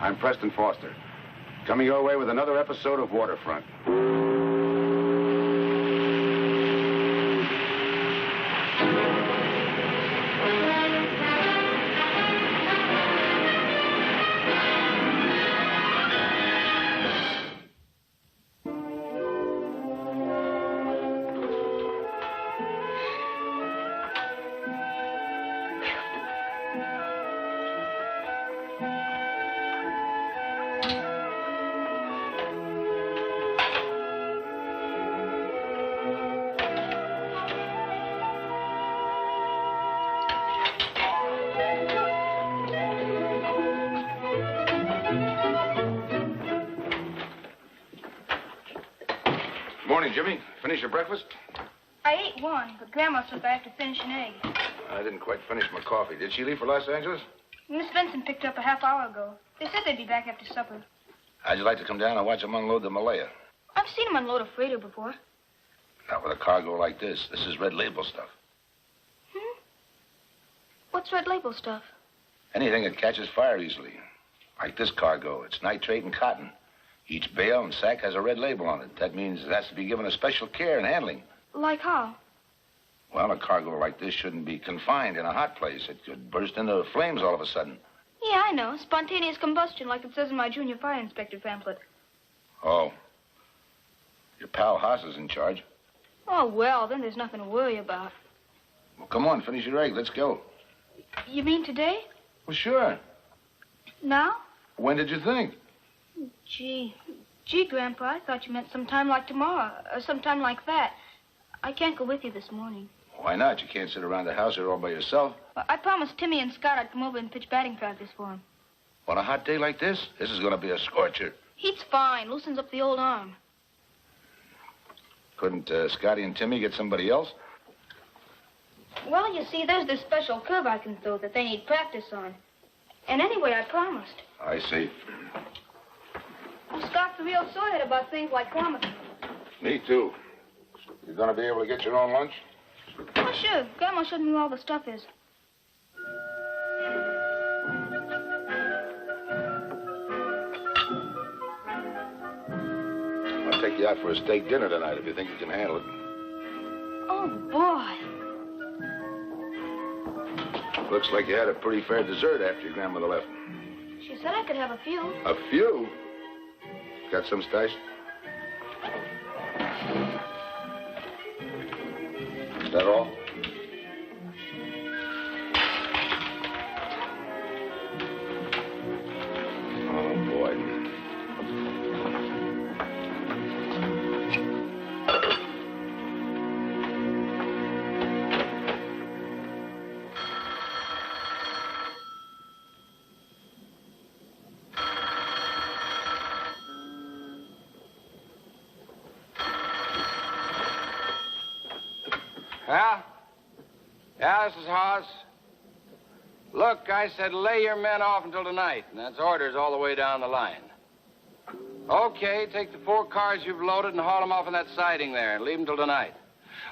I'm Preston Foster, coming your way with another episode of Waterfront. Morning, Jimmy. Finish your breakfast? I ate one, but Grandma said I have to finish an egg. I didn't quite finish my coffee. Did she leave for Los Angeles? Miss Vincent picked her up a half hour ago. They said they'd be back after supper. How'd you like to come down and watch them unload the Malaya? I've seen them unload a freighter before. Not with a cargo like this. This is red label stuff. What's red label stuff? Anything that catches fire easily. Like this cargo. It's nitrate and cotton. Each bale and sack has a red label on it. That means it has to be given a special care and handling. Like how? Well, a cargo like this shouldn't be confined in a hot place. It could burst into flames all of a sudden. Yeah, I know. Spontaneous combustion, like it says in my junior fire inspector pamphlet. Oh. Your pal Haas is in charge. Oh, well, then there's nothing to worry about. Well, come on, finish your egg. Let's go. You mean today? Well, sure. Now? When did you think? Gee, Grandpa, I thought you meant sometime like tomorrow, or sometime like that. I can't go with you this morning. Why not? You can't sit around the house here all by yourself. Well, I promised Timmy and Scott I'd come over and pitch batting practice for him. On a hot day like this? This is going to be a scorcher. Heat's fine. Loosens up the old arm. Couldn't Scotty and Timmy get somebody else? Well, you see, there's this special curve I can throw that they need practice on. And anyway, I promised. I see. Well, Scott's a real sorehead about things like promising. Me too. You going to be able to get your own lunch? Oh, sure. Grandma showed me where all the stuff is. I'll take you out for a steak dinner tonight if you think you can handle it. Oh, boy. Looks like you had a pretty fair dessert after your grandmother left. She said I could have a few. A few? Got some stashed? Is that all? Oh, boy. Yeah, this is Haas. Look, I said lay your men off until tonight, and that's orders all the way down the line. Okay, take the 4 cars you've loaded and haul them off in that siding there and leave them till tonight.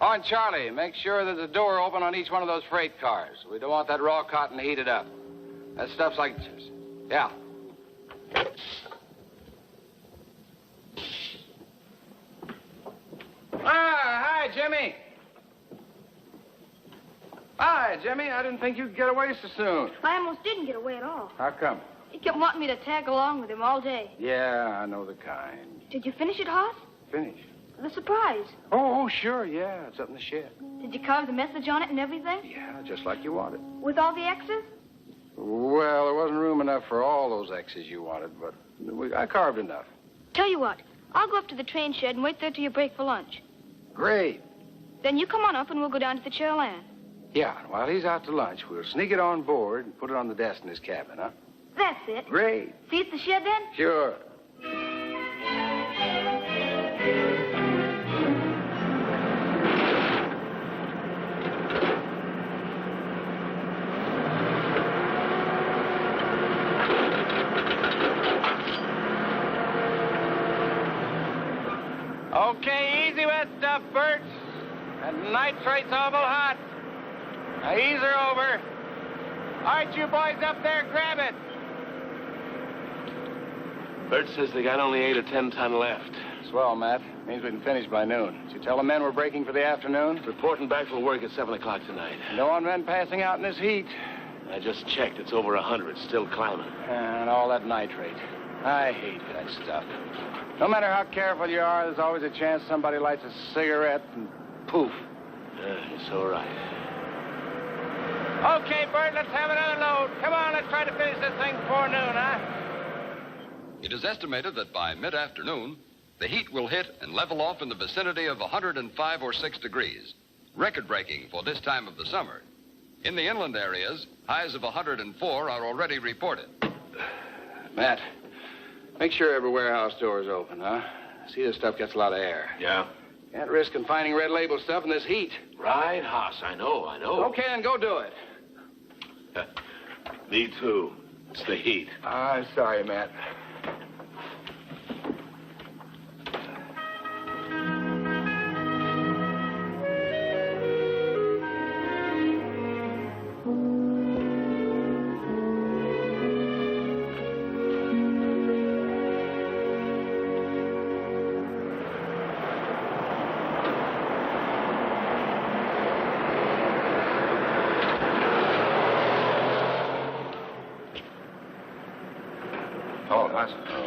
Oh, and Charlie, make sure there's a door open on each one of those freight cars. We don't want that raw cotton heated up. That stuff's like... Yeah. Hi, Jimmy. Hi, Jimmy. I didn't think you'd get away so soon. I almost didn't get away at all. How come? He kept wanting me to tag along with him all day. Yeah, I know the kind. Did you finish it, Haas? Finish? The surprise. Oh, sure, yeah. It's up in the shed. Did you carve the message on it and everything? Yeah, just like you wanted. With all the X's? Well, there wasn't room enough for all those X's you wanted, but I carved enough. Tell you what, I'll go up to the train shed and wait there till you break for lunch. Great. Then you come on up and we'll go down to the Cheryl-Ann. Yeah, and while he's out to lunch, we'll sneak it on board and put it on the desk in his cabin, huh? That's it. Great. See you at the shed then? Sure. Okay, easy with stuff, Bert. That nitrate's awful hot. Now ease her over. All right, you boys up there, grab it. Bert says they got only 8 or 10 ton left. Swell, Matt. Means we can finish by noon. Did you tell the men we're breaking for the afternoon? Reporting back for work at 7 o'clock tonight. No one men passing out in this heat. I just checked. It's over 100. Still climbing. And all that nitrate. I hate that stuff. No matter how careful you are, there's always a chance somebody lights a cigarette and poof. It's all right. Okay, Bert, let's have another load. Come on, let's try to finish this thing before noon, huh? It is estimated that by mid-afternoon, the heat will hit and level off in the vicinity of 105 or 6 degrees, record-breaking for this time of the summer. In the inland areas, highs of 104 are already reported. Matt, make sure every warehouse door is open, huh? See, this stuff gets a lot of air. Yeah? Can't risk confining red label stuff in this heat. Right, Hoss. I know. Okay, then go do it. Me too. It's the heat. I'm sorry, Matt.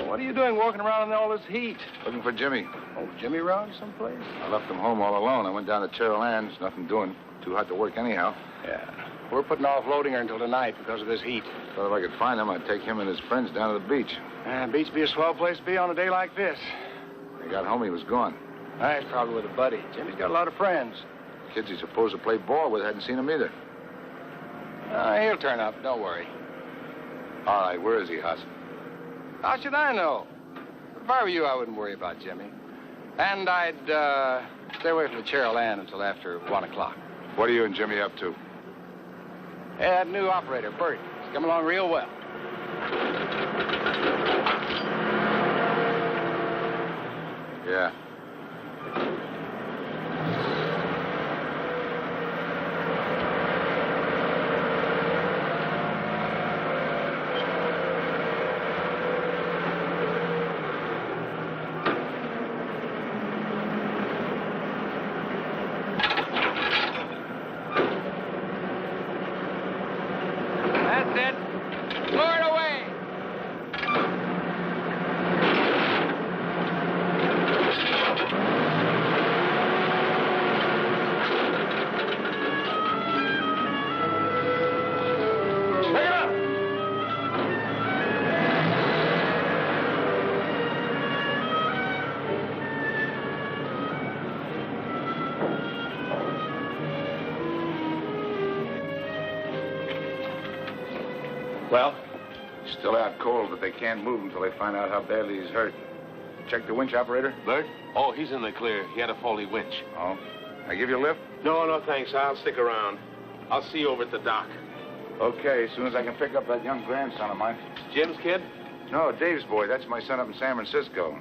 What are you doing walking around in all this heat? Looking for Jimmy. Oh, Jimmy around someplace? I left him home all alone. I went down to Terrell Ann's. Nothing doing. Too hot to work anyhow. Yeah. We're putting off loading her until tonight because of this heat. Thought if I could find him, I'd take him and his friends down to the beach. Beach be a swell place to be on a day like this. When I got home, he was gone. He's probably with a buddy. Jimmy's got a lot of friends. Kids he's supposed to play ball with hadn't seen him either. He'll turn up. Don't worry. All right, where is he, Hoss? How should I know? If I were you, I wouldn't worry about Jimmy. And I'd stay away from the Cheryl Ann until after 1 o'clock. What are you and Jimmy up to? Yeah, that new operator, Bert. He's coming along real well. Yeah. Well? Still out cold, but they can't move until they find out how badly he's hurt. Check the winch operator? Bert? Oh, he's in the clear. He had a faulty winch. Oh. I give you a lift? No, thanks. I'll stick around. I'll see you over at the dock. Okay, as soon as I can pick up that young grandson of mine. Jim's kid? No, Dave's boy. That's my son up in San Francisco.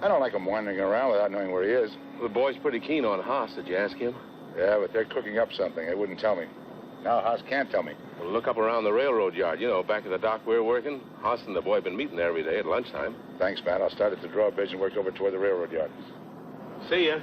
I don't like him wandering around without knowing where he is. Well, the boy's pretty keen on Haas. Did you ask him? Yeah, but they're cooking up something. They wouldn't tell me. Now Haas can't tell me. Well, look up around the railroad yard. You know, back at the dock we're working. Haas and the boy have been meeting there every day at lunchtime. Thanks, Matt. I'll start at the drawbridge and work over toward the railroad yard. See ya.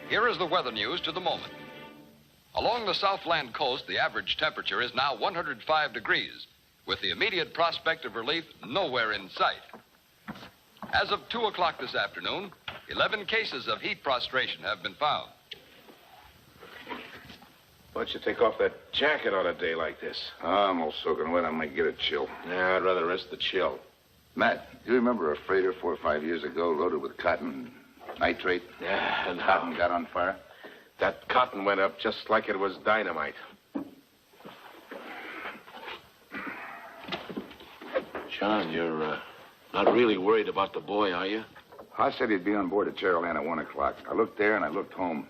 here is the weather news to the moment. Along the Southland coast, the average temperature is now 105 degrees, with the immediate prospect of relief nowhere in sight. As of 2 o'clock this afternoon, 11 cases of heat prostration have been found. Why don't you take off that jacket on a day like this? I'm all soaking wet. I might get a chill. Yeah, I'd rather risk the chill. Matt, you remember a freighter 4 or 5 years ago loaded with cotton, nitrate? Yeah, and Cotton got on fire? that cotton went up just like it was dynamite. John, you're not really worried about the boy, are you? I said he'd be on board at Cherryland at 1 o'clock. I looked there and I looked home.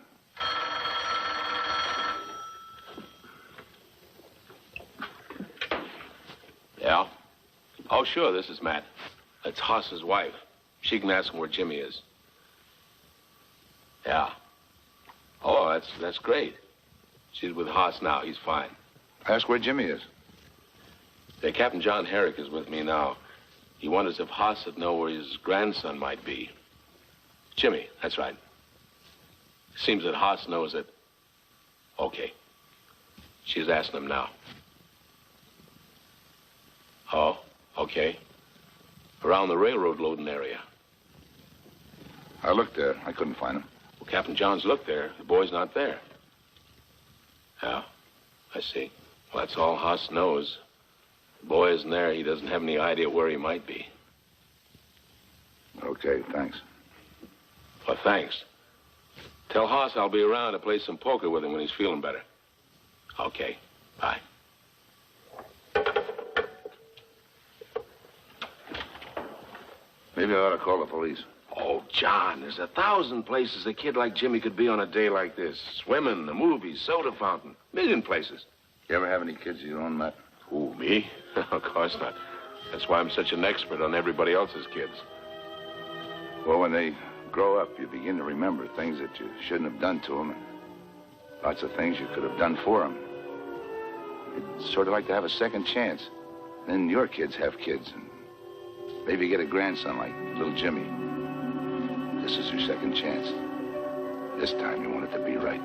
Yeah? Oh, sure, this is Matt. That's Haas's wife. She can ask him where Jimmy is. Yeah. Oh, that's great. She's with Haas now. He's fine. Ask where Jimmy is. Yeah, Captain John Herick is with me now. He wonders if Haas would know where his grandson might be. Jimmy, that's right. Seems that Haas knows it. Okay. She's asking him now. Oh, okay. Around the railroad loading area. I looked there. I couldn't find him. Well, Captain John's looked there. The boy's not there. Yeah, I see. Well, that's all Haas knows. The boy isn't there. He doesn't have any idea where he might be. Okay, thanks. Well, thanks. Tell Haas I'll be around to play some poker with him when he's feeling better. Okay, bye. Maybe I ought to call the police. Oh, John, there's 1,000 places a kid like Jimmy could be on a day like this. Swimming, the movies, soda fountain, million places. You ever have any kids of your own, Matt? Who, me? Of course not. That's why I'm such an expert on everybody else's kids. Well, when they grow up, you begin to remember things that you shouldn't have done to them, and lots of things you could have done for them. It's sort of like to have a second chance. Then your kids have kids, and maybe get a grandson like little Jimmy. This is your second chance. This time you want it to be right.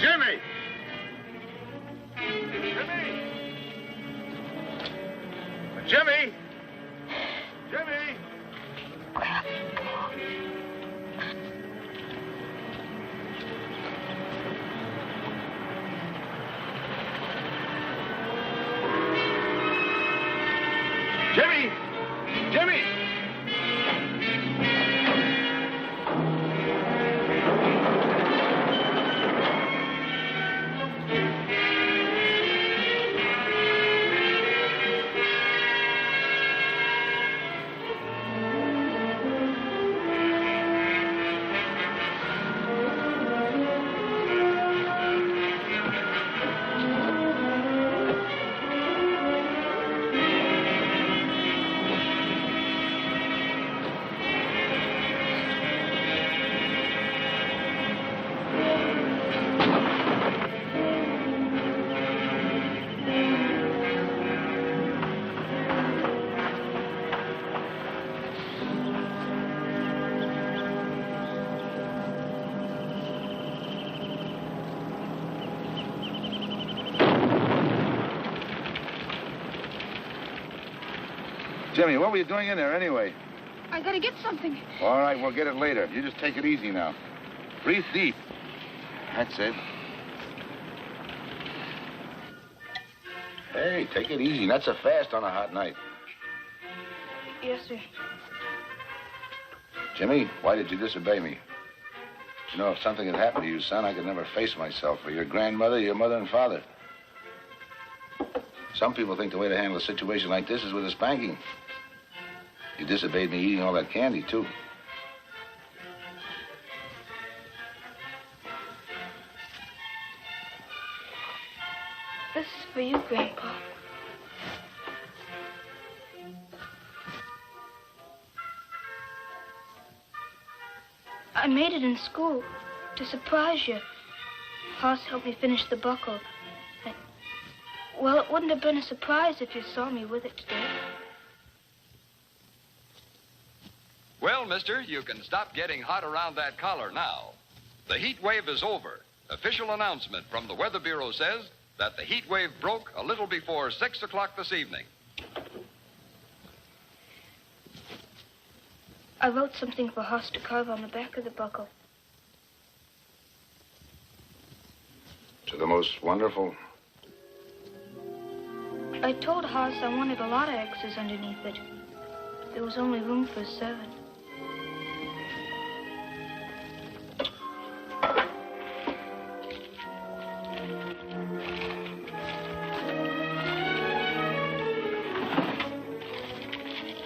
Jimmy! Jimmy! Jimmy! Jimmy! Jimmy! Jimmy! Jimmy, what were you doing in there anyway? I gotta get something. All right, we'll get it later. You just take it easy now. Breathe deep. That's it. Hey, take it easy. Not so fast on a hot night. Yes, sir. Jimmy, why did you disobey me? You know, if something had happened to you, son, I could never face myself for your grandmother, your mother, and father. Some people think the way to handle a situation like this is with a spanking. You disobeyed me eating all that candy, too. This is for you, Grandpa. I made it in school to surprise you. Hoss helped me finish the buckle. Well, it wouldn't have been a surprise if you saw me with it today. Well, mister, you can stop getting hot around that collar now. The heat wave is over. Official announcement from the Weather Bureau says that the heat wave broke a little before 6 o'clock this evening. I wrote something for Hoss to carve on the back of the buckle. To the most wonderful. I told Hoss I wanted a lot of X's underneath it. There was only room for 7.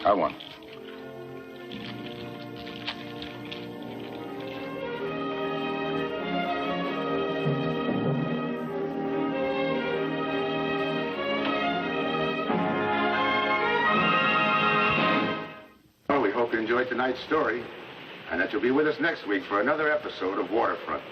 I won. Well, we hope you enjoyed tonight's story and that you'll be with us next week for another episode of Waterfront.